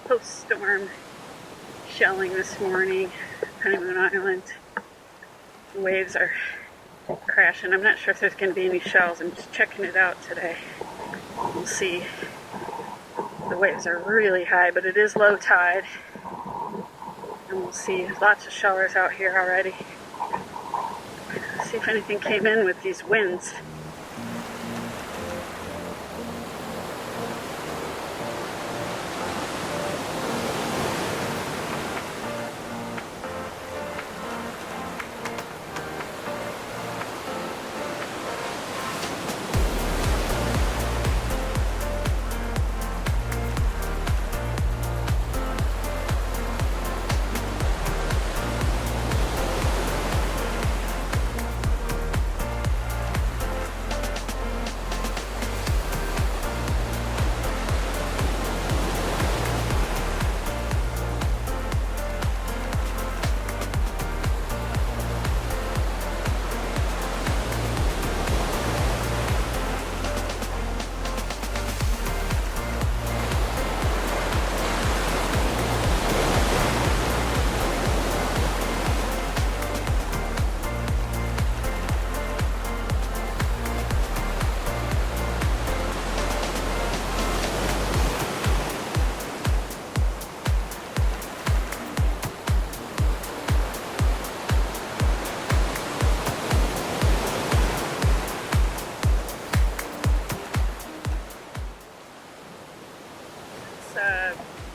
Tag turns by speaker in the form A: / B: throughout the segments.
A: post-storm shelling this morning, Honeymoon Island. The waves are crashing. I'm not sure if there's going to be any shells. I'm just checking it out today. We'll see. The waves are really high, but it is low tide. And we'll see. Lots of showers out here already. See if anything came in with these winds.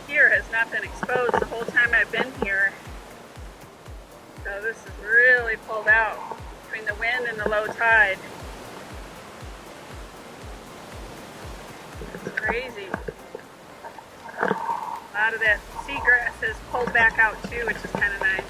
A: Pier has not been exposed the whole time I've been here. So this is really pulled out between the wind and the low tide. It's crazy. A lot of that seagrass has pulled back out too, which is kind of nice.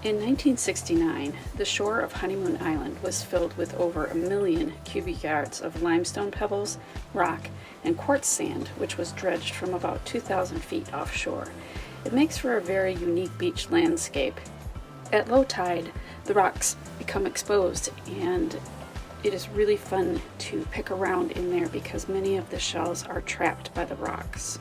A: In 1969, the shore of Honeymoon Island was filled with over 1 million cubic yards of limestone pebbles, rock, and quartz sand, which was dredged from about 2,000 feet offshore. It makes for a very unique beach landscape. At low tide, the rocks become exposed, and it is really fun to pick around in there because many of the shells are trapped by the rocks.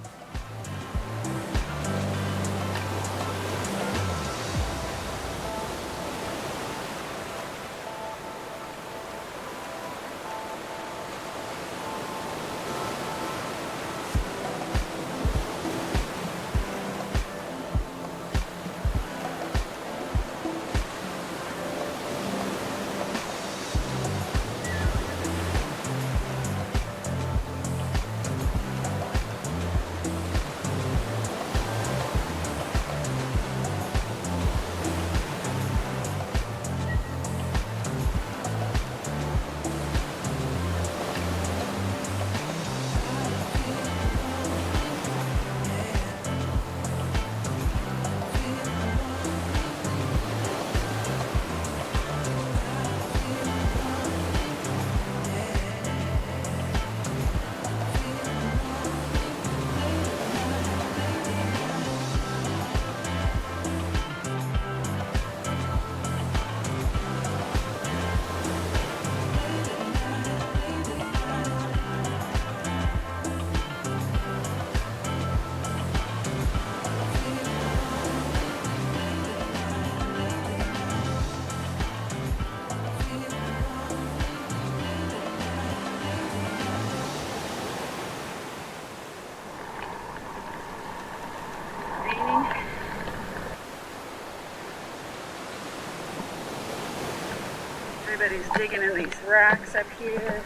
A: Everybody's digging in these rocks up here.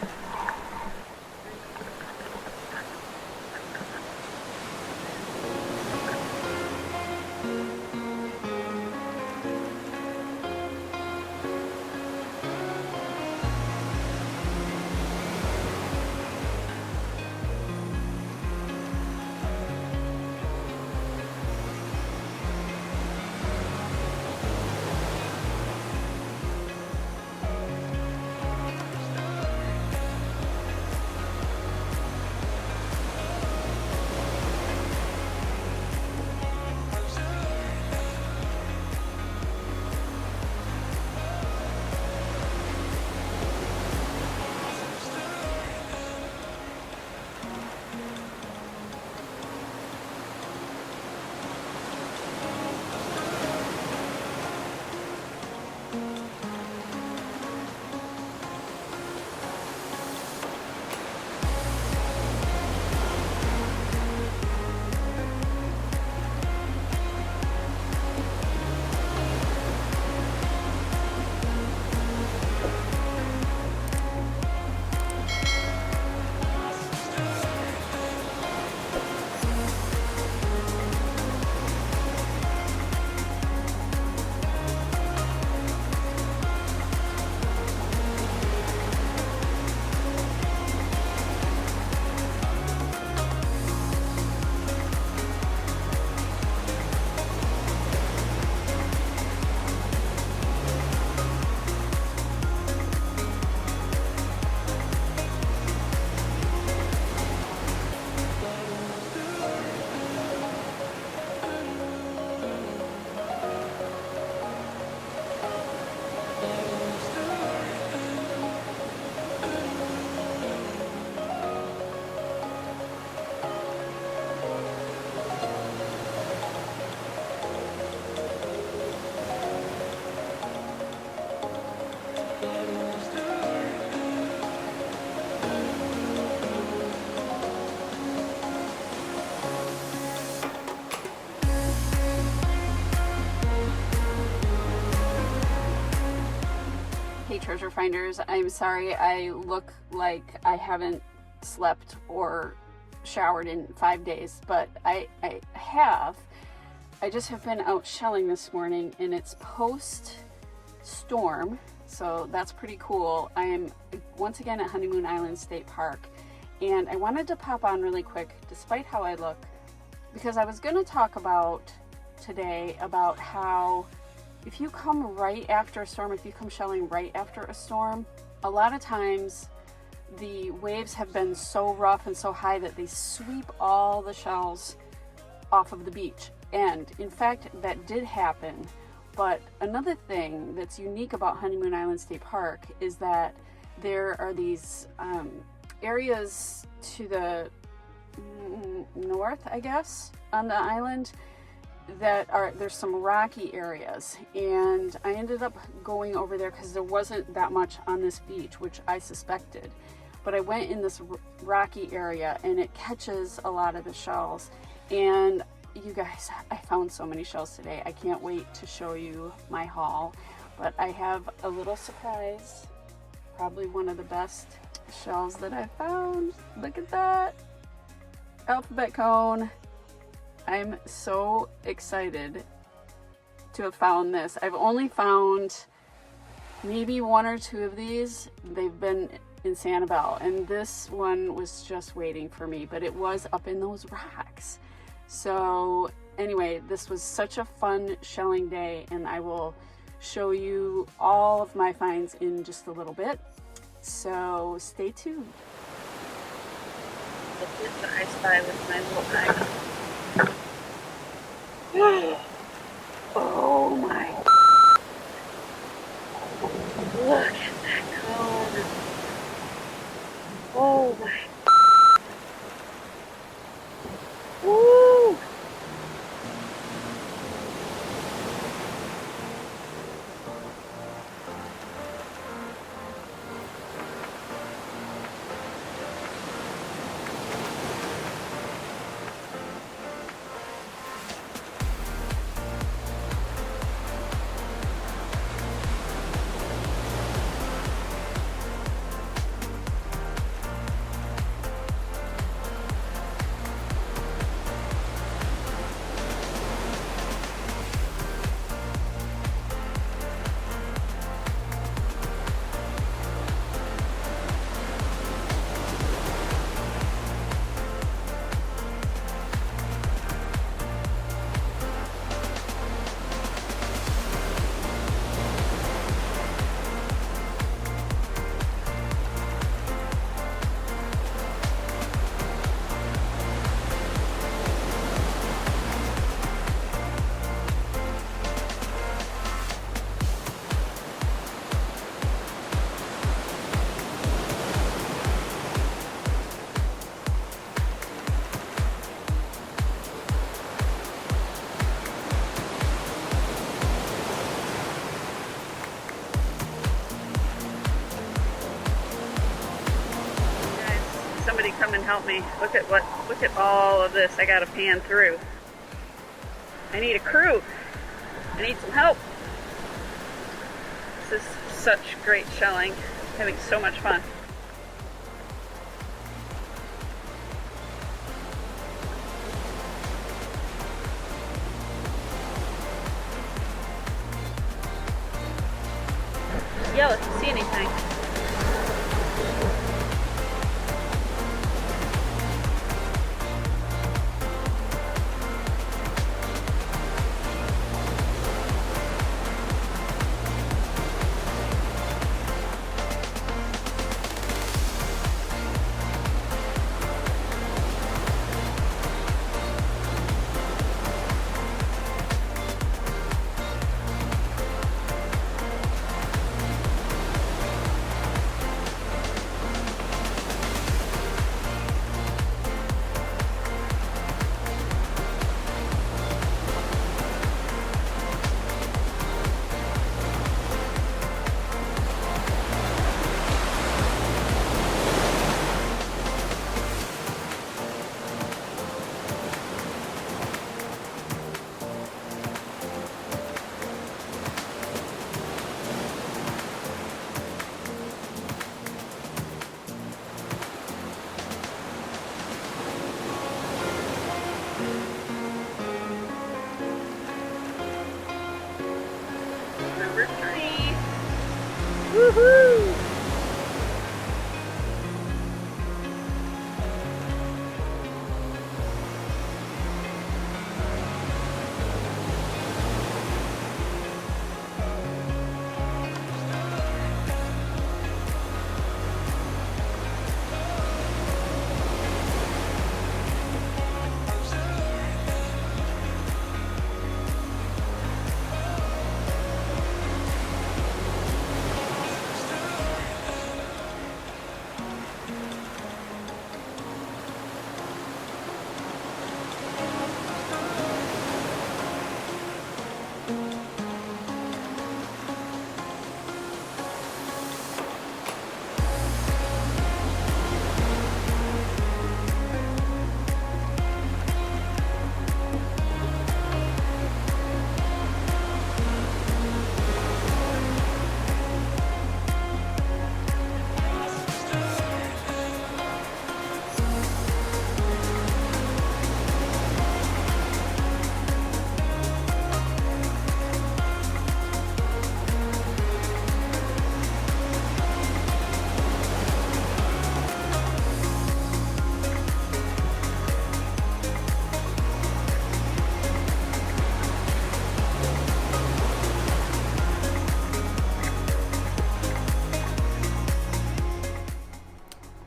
A: Hey treasure finders, I'm sorry I look like I haven't slept or showered in 5 days, but I have. I just have been out shelling this morning and it's post storm, so that's pretty cool. I am once again at Honeymoon Island State Park, and I wanted to pop on really quick despite how I look, because I was going to talk about today about how if you come right after a storm, if you come shelling right after a storm, a lot of times the waves have been so rough and so high that they sweep all the shells off of the beach. And in fact, that did happen. But another thing that's unique about Honeymoon Island State Park is that there are these areas to the north, I guess, on the island there's some rocky areas, and I ended up going over there because there wasn't that much on this beach, which I suspected, but I went in this rocky area and it catches a lot of the shells. And you guys, I found so many shells today. I can't wait to show you my haul, but I have a little surprise, probably one of the best shells that I found. Look at that alphabet cone. I'm so excited to have found this. I've only found maybe one or two of these. They've been in Sanibel, and this one was just waiting for me, but it was up in those rocks. So anyway, this was such a fun shelling day, and I will show you all of my finds in just a little bit. So stay tuned. Look at the I Spy with my little bag. Oh my. Look at that cone. Oh my. Woo! Somebody come and help me. Look at all of this I gotta pan through. I need a crew. I need some help. This is such great shelling. Having so much fun. Yell if you see anything. Number 3. Woohoo!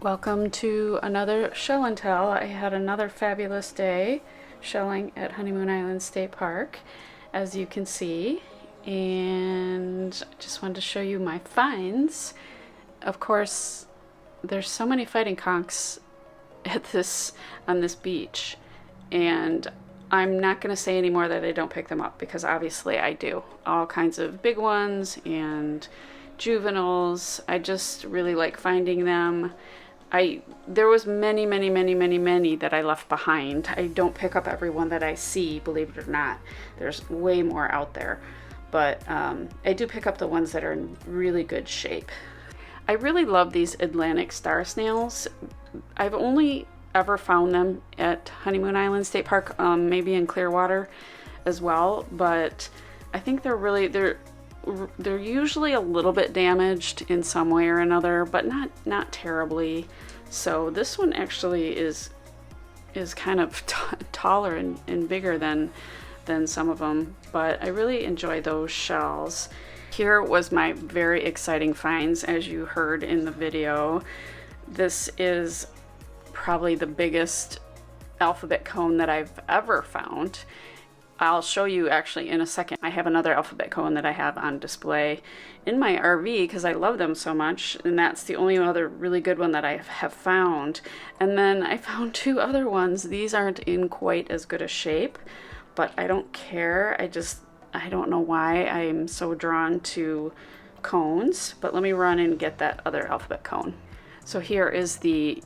A: Welcome to another show and tell. I had another fabulous day shelling at Honeymoon Island State Park, as you can see, and I just wanted to show you my finds. Of course, there's so many fighting conchs on this beach, and I'm not going to say anymore that I don't pick them up, because obviously I do. All kinds of big ones and juveniles. I just really like finding them. There was many that I left behind. I don't pick up every one that I see, believe it or not. There's way more out there. But I do pick up the ones that are in really good shape. I really love these Atlantic star snails. I've only ever found them at Honeymoon Island State Park, maybe in Clearwater as well. But I think they're usually a little bit damaged in some way or another, but not terribly. So this one actually is kind of taller and bigger than some of them, but I really enjoy those shells. Here was my very exciting finds, as you heard in the video. This is probably the biggest alphabet cone that I've ever found. I'll show you actually in a second. I have another alphabet cone that I have on display in my RV because I love them so much, and that's the only other really good one that I have found. And then I found two other ones. These aren't in quite as good a shape, but I don't care. I don't know why I'm so drawn to cones, but let me run and get that other alphabet cone. So here is the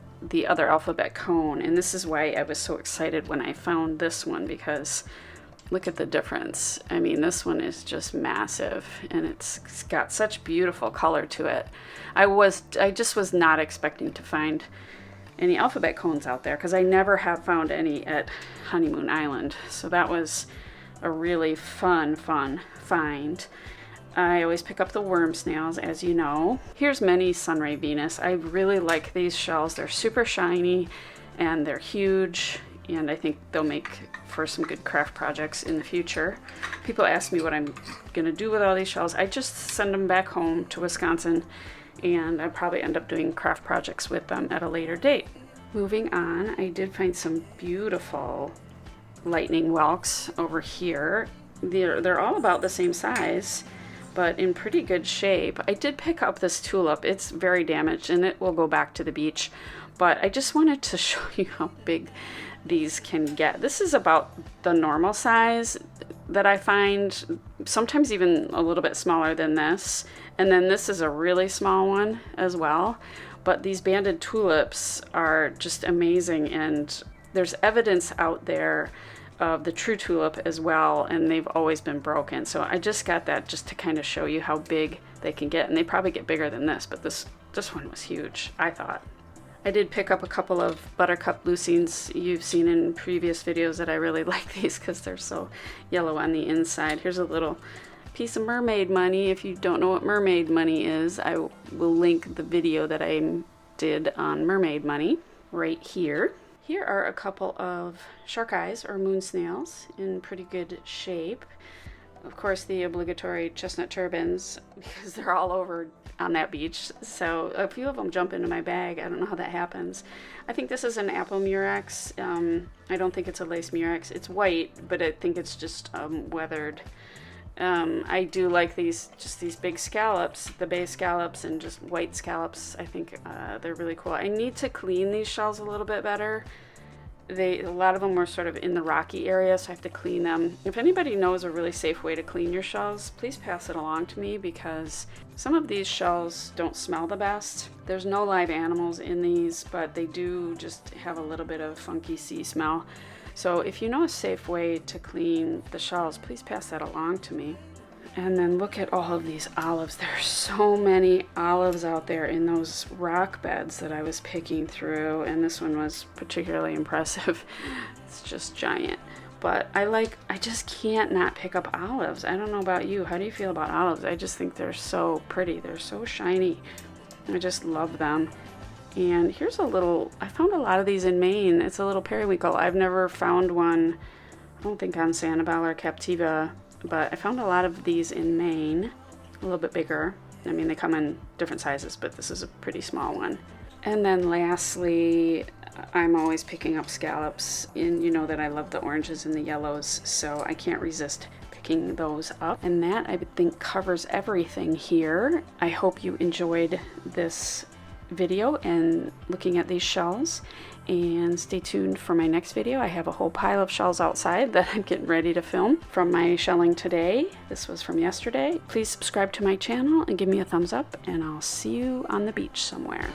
A: other alphabet cone, and this is why I was so excited when I found this one, because look at the difference. I mean, this one is just massive, and it's got such beautiful color to it. I just was not expecting to find any alphabet cones out there, because I never have found any at Honeymoon Island. So that was a really fun find. I always pick up the worm snails, as you know. Here's many Sunray Venus. I really like these shells. They're super shiny and they're huge, and I think they'll make for some good craft projects in the future. People ask me what I'm gonna do with all these shells. I just send them back home to Wisconsin, and I probably end up doing craft projects with them at a later date. Moving on, I did find some beautiful lightning whelks over here. They're all about the same size, but in pretty good shape. I did pick up this tulip. It's very damaged and it will go back to the beach, but I just wanted to show you how big these can get. This is about the normal size that I find, sometimes even a little bit smaller than this. And then this is a really small one as well. But these banded tulips are just amazing, and there's evidence out there of the true tulip as well, and they've always been broken. So I just got that just to kind of show you how big they can get, and they probably get bigger than this, but this one was huge, I thought. I did pick up a couple of buttercup leucines. You've seen in previous videos that I really like these because they're so yellow on the inside. Here's a little piece of mermaid money. If you don't know what mermaid money is, I will link the video that I did on mermaid money right here. Here are a couple of shark eyes or moon snails in pretty good shape. Of course, the obligatory chestnut turbans, because they're all over on that beach. So a few of them jump into my bag. I don't know how that happens. I think this is an apple murex. I don't think it's a lace murex. It's white, but I think it's just weathered. I do like these big scallops, the bay scallops and just white scallops. I think they're really cool. I need to clean these shells a little bit better. A lot of them were sort of in the rocky area, so I have to clean them. If anybody knows a really safe way to clean your shells, please pass it along to me, because some of these shells don't smell the best. There's no live animals in these, but they do just have a little bit of funky sea smell. So if you know a safe way to clean the shells, please pass that along to me. And then look at all of these olives. There's so many olives out there in those rock beds that I was picking through, and this one was particularly impressive. It's just giant. But I just can't not pick up olives. I don't know about you. How do you feel about olives? I just think they're so pretty. They're so shiny. I just love them. And here's I found a lot of these in Maine. It's a little periwinkle. I've never found one, I don't think on Sanibel or Captiva, but I found a lot of these in Maine, a little bit bigger. I mean, they come in different sizes, but this is a pretty small one. And then lastly, I'm always picking up scallops, and you know that I love the oranges and the yellows, so I can't resist picking those up. And that, I would think, covers everything here. I hope you enjoyed this video and looking at these shells, and stay tuned for my next video. I have a whole pile of shells outside that I'm getting ready to film from my shelling today. This was from yesterday. Please subscribe to my channel and give me a thumbs up, and I'll see you on the beach somewhere.